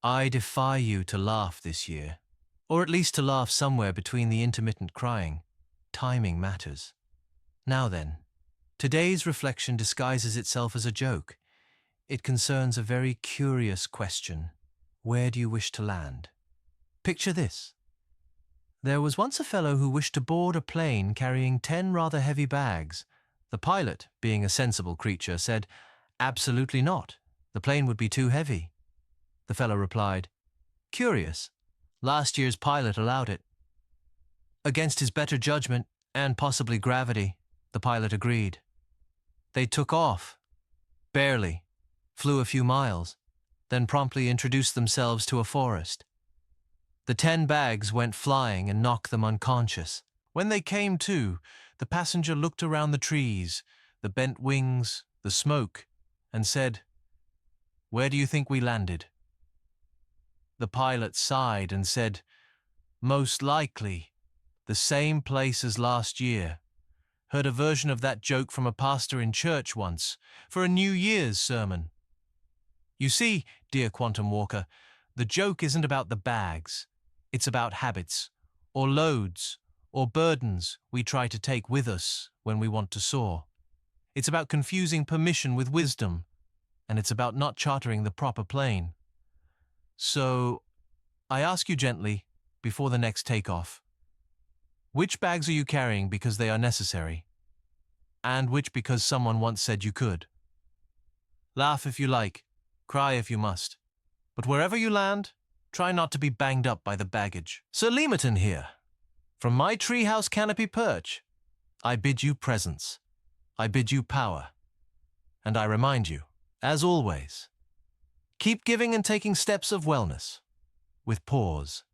I defy you to laugh this year, or at least to laugh somewhere between the intermittent crying. Timing matters. Now then, today's reflection disguises itself as a joke. It concerns a very curious question. Where do you wish to land? Picture this. There was once a fellow who wished to board a plane carrying 10 rather heavy bags. The pilot, being a sensible creature, said, "Absolutely not. The plane would be too heavy." The fellow replied, "Curious. Last year's pilot allowed it." Against his better judgment, and possibly gravity, the pilot agreed. They took off. Barely. Flew a few miles, then promptly introduced themselves to a forest. The 10 bags went flying and knocked them unconscious. When they came to, the passenger looked around the trees, the bent wings, the smoke, and said, "Where do you think we landed?" The pilot sighed and said, "Most likely, the same place as last year. Heard a version of that joke from a pastor in church once, for a New Year's sermon." You see, dear Quantum Walker, the joke isn't about the bags. It's about habits, or loads, or burdens we try to take with us when we want to soar. It's about confusing permission with wisdom, and it's about not chartering the proper plane. So, I ask you gently, before the next takeoff, which bags are you carrying because they are necessary, and which because someone once said you could? Laugh if you like. Cry if you must. But wherever you land, try not to be banged up by the baggage. Sir Leamerton here. From my treehouse canopy perch, I bid you presence. I bid you power. And I remind you, as always, keep giving and taking steps of wellness, with pause.